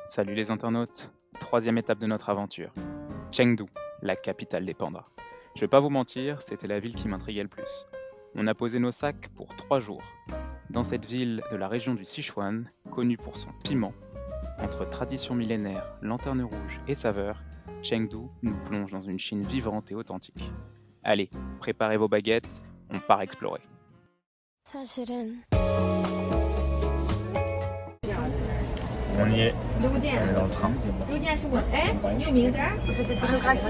Salut les internautes, troisième étape de notre aventure. Chengdu, la capitale des pandas. Je vais pas vous mentir, c'était la ville qui m'intriguait le plus. On a posé nos sacs pour 3 jours. Dans cette ville de la région du Sichuan, connue pour son piment, entre tradition millénaire, lanterne rouge et saveur, Chengdu nous plonge dans une Chine vivante et authentique. Allez, préparez vos baguettes, on part explorer. 사실은 On y est, on est dans le train. c'était photographique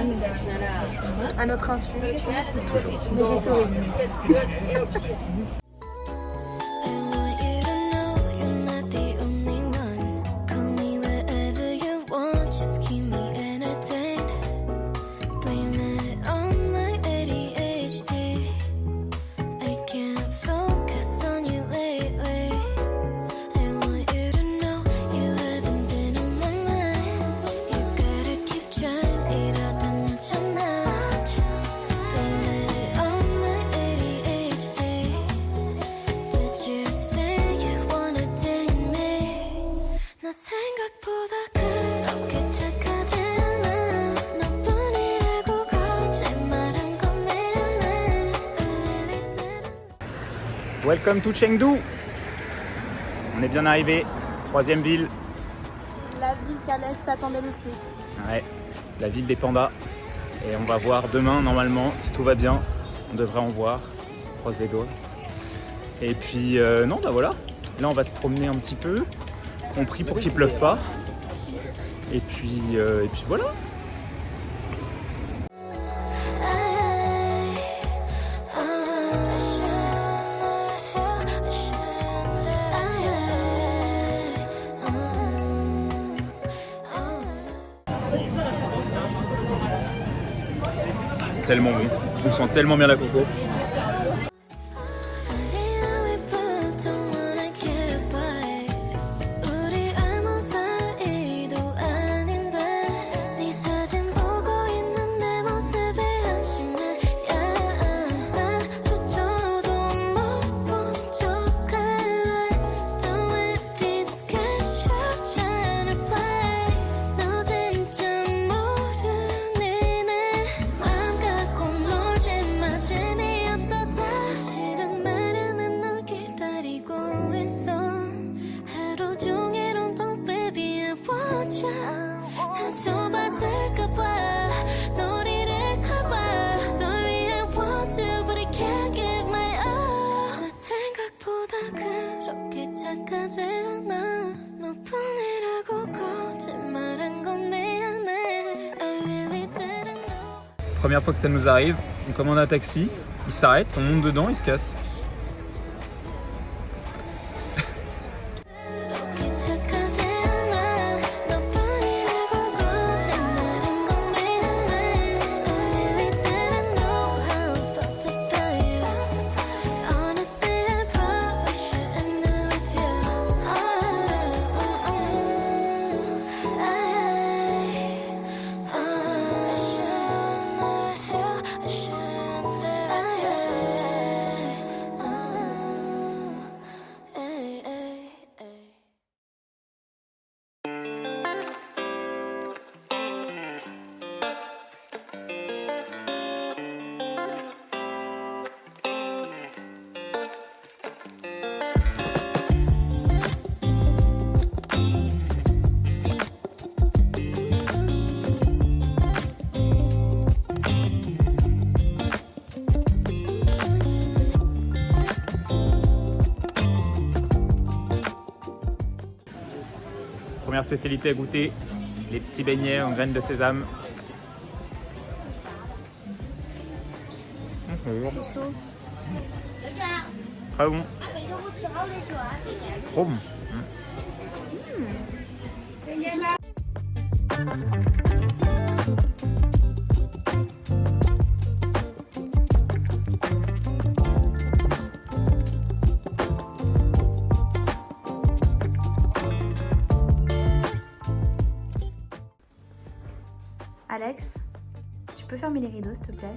à notre insu, mais j'ai sauvé. I want you to know you're not the only one. Call me wherever you want, just keep me entertained. Blame it on my ADHD. I can't focus on you lately. I want you to know you haven't been on my mind. You gotta keep trying, 일하다 놓쳤나. Blame it on my ADHD. Did you say you wanna date me? 나 생각보다 그렇게 착하지 않아. 너뿐이라고 거짓말한 건 미안해. I really didn't. Welcome to Chengdu. On est bien arrivé, troisième ville. La ville qu'Alex attendait le plus. Ouais, la ville des pandas. Et on va voir demain, normalement, si tout va bien, on devrait en voir. On croise les doigts. Et puis, non, bah voilà. Là, on va se promener un petit peu. On prie pour qu'il pleuve pas. Et puis voilà. C'est tellement bon. On sent tellement bien la coco. Funny how we both don't wanna get by. 우리 아무 사이도 아닌데 네 사진 보고 있는 내 모습에 한심해. 나조차도 못 본 척할래. Done with these captions trying to play. 너 진짜 모르니 내 맘 갖고 놀지 마. 재미없어 다. 사실은 말야 난 널 기다리고 있어. 하루 종일 온통 baby I want you. 상처받을까봐 널 잃을까봐. Sorry I want to but I can't give my all. 나 생각보다 그렇게 착하지 않아. 너뿐이라고 거짓말한 건 미안해. I really didn't know. Première fois que ça nous arrive, on commande un taxi, il s'arrête, on monte dedans, il se casse. 그렇게 착하지 않아. 너뿐이라고 거짓말한 건 미안해. I really didn't know how I felt about you. Honestly I probably shouldn't do with you. I shouldn't do with you. I shouldn't do with you. Ay, ay, ay. Première spécialité à goûter, les petits beignets en graines de sésame. Très bon. Trop bon. Alex, tu peux fermer les rideaux s'il te plaît?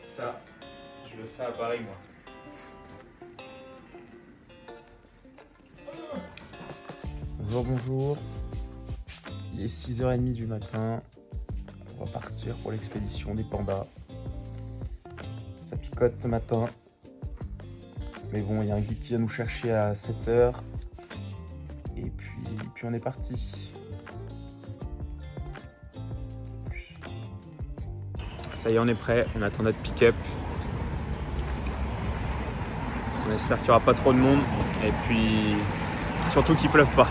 Ça, je veux ça à Paris, moi. Bonjour. Il est 6h30 du matin. On va partir pour l'expédition des pandas. Ça picote ce matin. Mais bon, il y a un guide qui vient nous chercher à 7h. Et puis on est parti. Ça y est, on est prêt. On attend notre pick-up. On espère qu'il n'y aura pas trop de monde. Et puis surtout qu'il ne pleuve pas.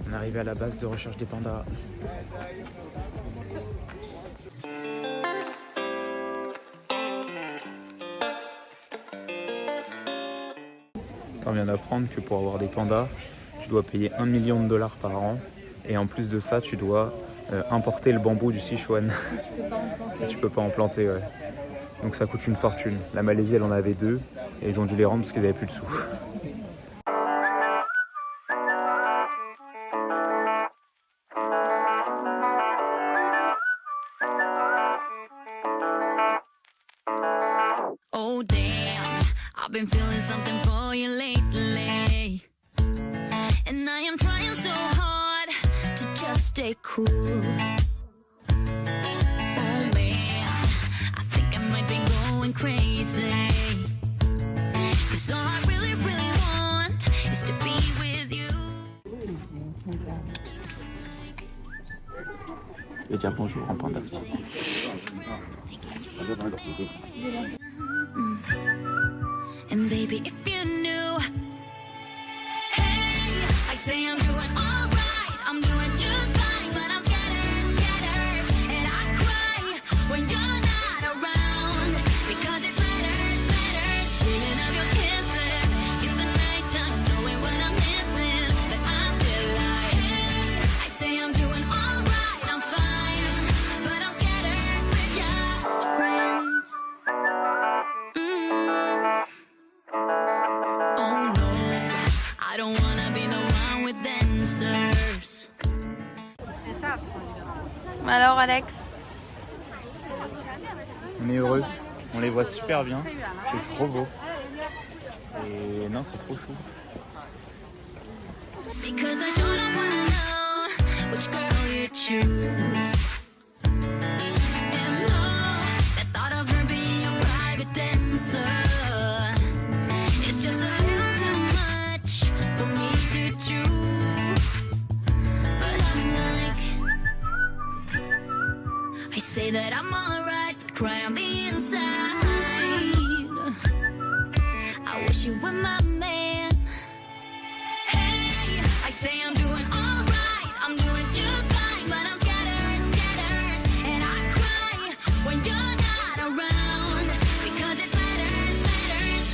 On est arrivé à la base de recherche des pandas. On vient d'apprendre que pour avoir des pandas, tu dois payer 1 million de dollars par an. Et en plus de ça, tu dois importer le bambou du Sichuan. Si tu peux pas en planter, ouais. Donc ça coûte une fortune. La Malaisie, elle en avait 2 et ils ont dû les rendre parce qu'ils n'avaient plus de sous. Oh damn, I've been feeling something for you lately. And I am trying so hard to just stay cool. Oh man, I think I might be going crazy. 'Cause all I really, really want is to be with you. Je vais dire bonjour en panda. And baby, if you knew, hey, I say I'm doing alright, I'm doing just fine, but I'm scattered, and I cry when you're not around, because it matters, dreaming of your kisses in the nighttime, knowing what I'm missing, but I'm still like, hey, I say I'm doing alright, I'm fine, but I'm scattered, we're just friends. Oh no, I don't wanna be the one with answers. Alors Alex, On est heureux, on les voit super bien, c'est trop beau. Et non, c'est trop fou. Because I sure don't wanna know which girl you choose. And no, the thought of her being a private dancer, it's just a little too much for me to chew. But I'm like, I say that I'm alright, but cry on the inside. I wish you were my man. Hey, I say I'm doing alright, I'm doing just fine, but I'm scattered, and I cry when you're not around, because it matters,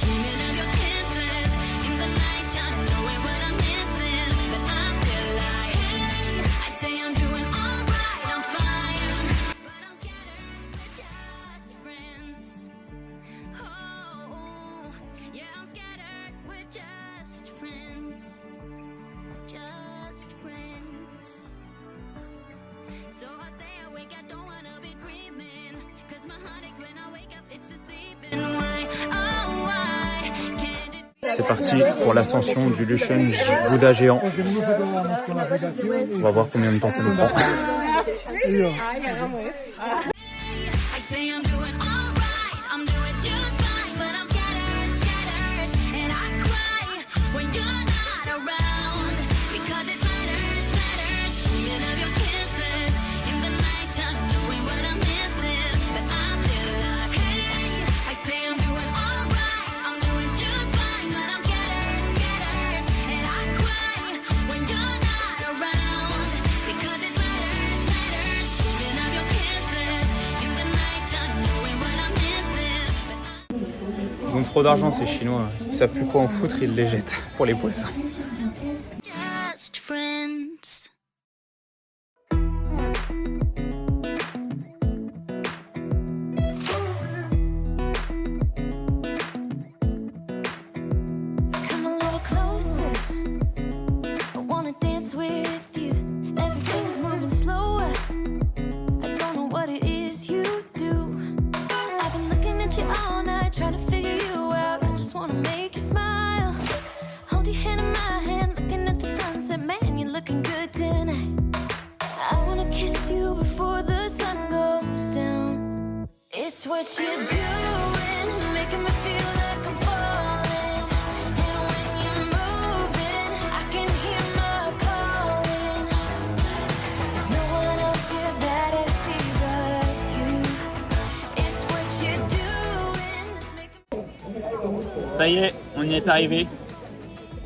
dreaming of your kisses in the nighttime, knowing what I'm missing, but I'm still like, hey, I say I'm doing alright, I'm fine, but I'm scattered, we're just friends. Oh, yeah, I'm scattered, we're just friends. Just friends. So I stay awake, I don't wanna be dreaming, 'cause my heart aches when I wake up, it's deceiving. Why, oh why can't it C'est parti pour l'ascension du Lushan Bouddha géant. On va voir combien de temps ça nous prend. I say I'm doing alright, I'm doing just fine, but I'm scattered, and I cry when you're not around, because it matters, dreaming of your kisses in the nighttime, knowing what I'm missing, but I'm still like, hey, I say I'm doing alright, I'm doing just fine, but I'm scattered, and I cry when you're not around, because it matters, dreaming of your kisses in the nighttime, knowing what trop d'argent ces Chinois. Ils savent plus quoi en foutre, ils les jettent pour les poissons. Just friends. Come a little closer. I wanna dance with you. Everything's moving slower. I don't know what it is you do. I've been looking at you all night, trying to figure you out. I just wanna make you smile. Hold your hand in my hand, looking at the sunset. Man, you're looking good tonight. I wanna kiss you before the sun goes down. It's what you're doing, it's making me feel like I'm falling. And when you're moving, I can hear my calling. There's no one else here that I see but you. It's what you're doing, it's making Ça y est, on y est arrivé.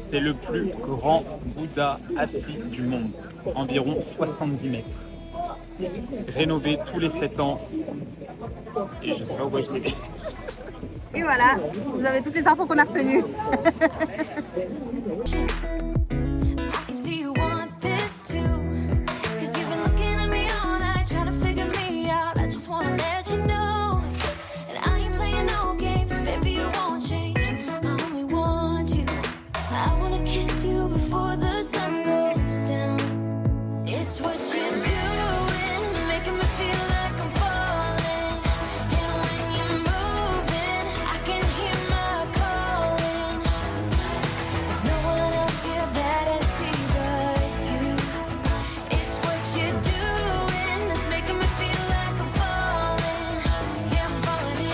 C'est le plus grand Bouddha assis du monde, environ 70 mètres. Rénové tous les 7 ans. Et je sais pas où je l'ai. Et voilà, vous avez toutes les infos qu'on a retenues. I can see you want this too. Cause you've been looking at me all night, trying to figure me out. I just wanna let you know. And I ain't playing no games, baby, you won't change. I only want you. I wanna kiss you before the sun goes down. It's what you're doing, it's making me feel like I'm falling. And when you're moving, I can hear my calling. There's no one else here that I see but you. It's what you're doing that's making me feel like I'm falling. Yeah, I'm falling in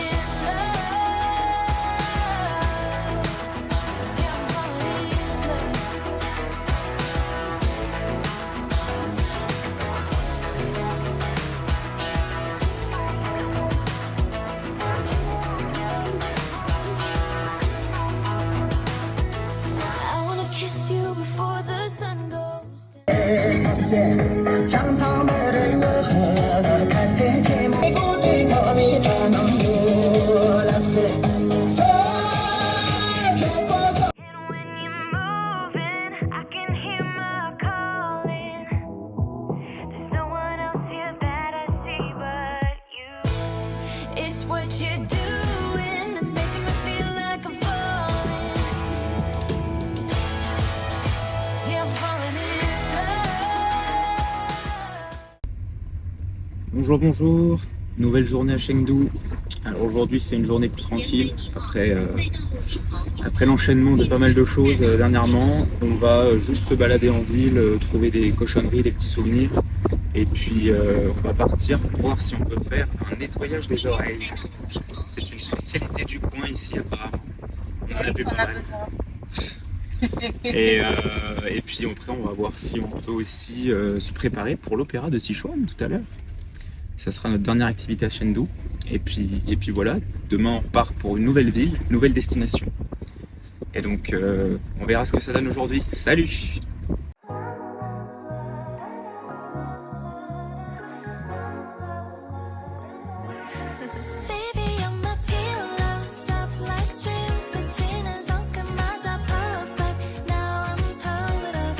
love. Yeah, I'm falling in love. I wanna kiss you before the sun goes down. And when you're moving, I can hear my calling. There's no one else here that I see but you. It's what you're doing that's making me feel like I'm falling. Yeah, I'm falling in love. Bonjour, bonjour. Nouvelle journée à Chengdu. Alors aujourd'hui c'est une journée plus tranquille après l'enchaînement de pas mal de choses dernièrement. On va juste se balader en ville, trouver des cochonneries, des petits souvenirs. Et puis on va partir pour voir si on peut faire un nettoyage des oreilles. C'est une spécialité du coin ici apparemment. On en a vu pas mal. Et puis après on va voir si on peut aussi se préparer pour l'opéra de Sichuan tout à l'heure. Ça sera notre dernière activité à Chengdu. Et puis voilà, demain on repart pour une nouvelle ville, une nouvelle destination. Et donc on verra ce que ça donne aujourd'hui. Salut! Baby, you're my pillow, soft like dreams. 스치는 손끝마저 perfect. Now I'm pulled up.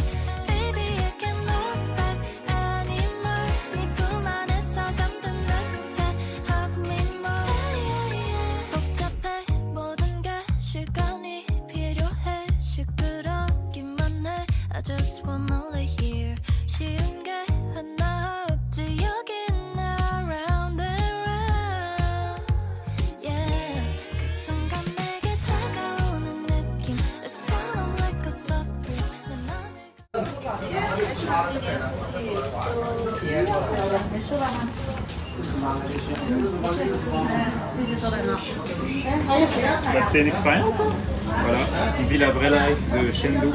Baby, I can't look back anymore. 네 품 안에서 잠든 듯해. Hug me more. 복잡해 모든 게 시간이 필요해. 시끄럽기만 해. I just wanna lay here. 쉬운 게 하나 없지 여긴 around and round. Yeah, 그 순간 내게 다가오는 느낌. It's come like a surprise. 내 맘을 Bah, c'est une expérience, hein. Voilà, on vit la vraie life de Chengdu.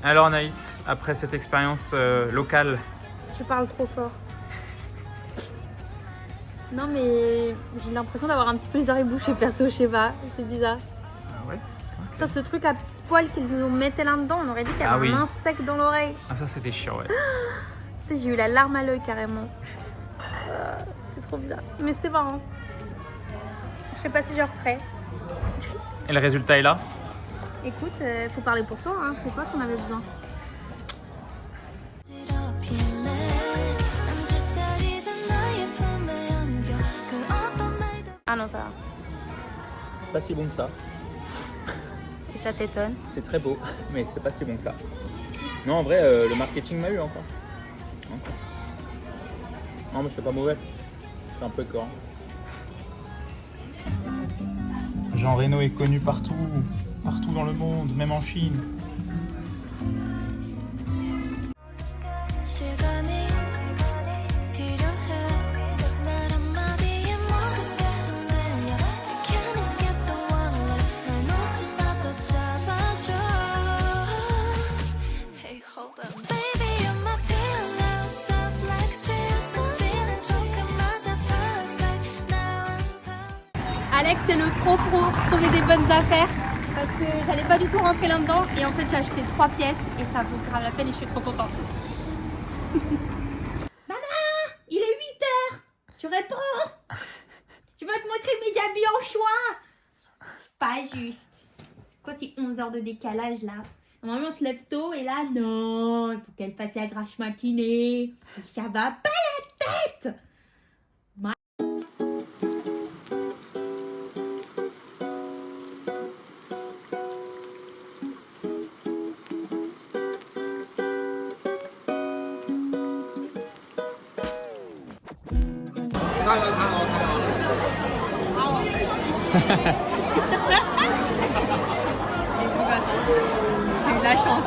Alors Anaïs, après cette expérience locale, Tu parles trop fort. Non mais j'ai l'impression d'avoir un petit peu les oreilles bouchées perso, je sais pas, c'est bizarre. ah ouais. Putain, ce truc à poil qu'ils nous mettaient là-dedans, on aurait dit qu'il y Ah avait oui. un insecte dans l'oreille. Ah ça c'était chiant, ouais. Putain, j'ai eu la larme à l'œil carrément. C'était trop bizarre, mais c'était marrant. Je sais pas si je referai. Et le résultat est là. Écoute, faut parler pour toi, hein. C'est toi qu'on avait besoin. Ah non, ça va. C'est pas si bon que ça. Et ça t'étonne. C'est très beau, mais c'est pas si bon que ça. Non, en vrai, le marketing m'a eu encore. Non, mais c'est pas mauvais. C'est un peu écœurant. Jean Reno est connu partout dans le monde, même en Chine. Alex, c'est le pro pour trouver des bonnes affaires parce que j'allais pas du tout rentrer là-dedans et en fait j'ai acheté 3 pièces et ça vaut grave la peine et je suis trop contente. Maman, il est 8h. Tu réponds? Je vais te montrer mes habits en choix. C'est pas juste. C'est quoi ces 11 heures de décalage là? Normalement on se lève tôt et là non, il faut qu'elle fasse la grasse matinée. Ça va pas la tête. J'ai eu de la chance.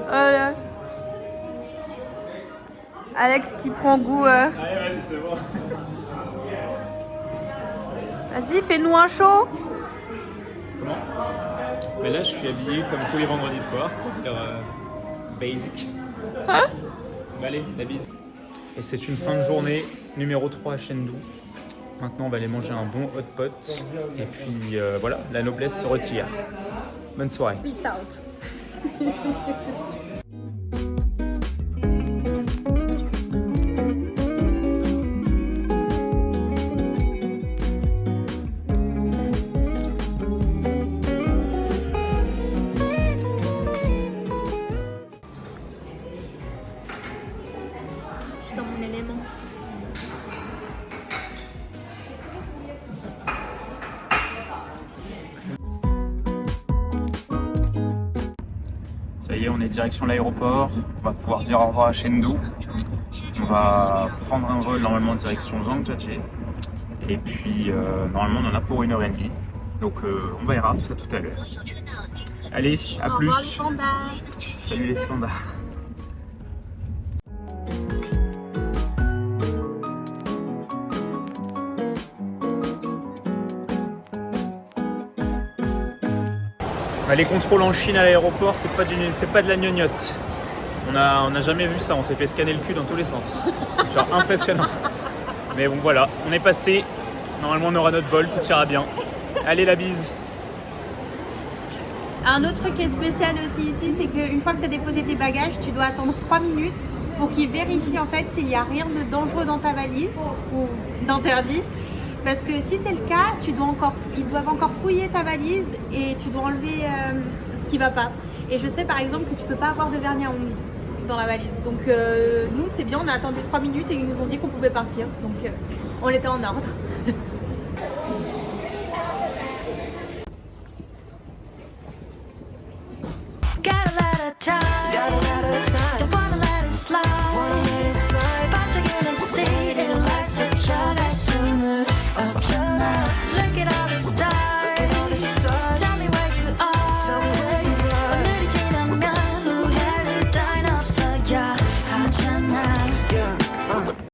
Voilà. Alex qui prend goût. Allez, vas-y, c'est bon. Vas-y, fais-nous un show. Comment? Mais là, je suis habillé comme tous les vendredis soirs, c'est-à-dire basic. Hein? Bah, allez, la bise. Et c'est une fin de journée numéro 3 à Chengdu. Maintenant, on va aller manger un bon hot pot. Et puis voilà, la noblesse se retire. Bonne soirée. Peace out. Je suis dans mon élément. Ça y est, on est direction l'aéroport. On va pouvoir dire au revoir à Chengdu. On va prendre un vol normalement direction Zhangjiajie. Et puis normalement on en a pour 1h30. Donc on verra tout ça tout à l'heure. Allez, à Au plus. revoir les pandas. Salut les pandas. Les contrôles en Chine à l'aéroport, c'est pas de la gnognotte. On n'a jamais vu ça, on s'est fait scanner le cul dans tous les sens. Genre impressionnant. Mais bon voilà, on est passé. Normalement on aura notre vol, tout ira bien. Allez la bise. Un autre truc qui est spécial aussi ici, c'est qu'une fois que tu as déposé tes bagages, tu dois attendre 3 minutes pour qu'ils vérifient en fait s'il n'y a rien de dangereux dans ta valise ou d'interdit. Parce que si c'est le cas, ils doivent encore fouiller ta valise et tu dois enlever ce qui va pas. Et je sais par exemple que tu peux pas avoir de vernis à ongles dans la valise. Donc nous c'est bien, on a attendu 3 minutes et ils nous ont dit qu'on pouvait partir. Donc on était en ordre.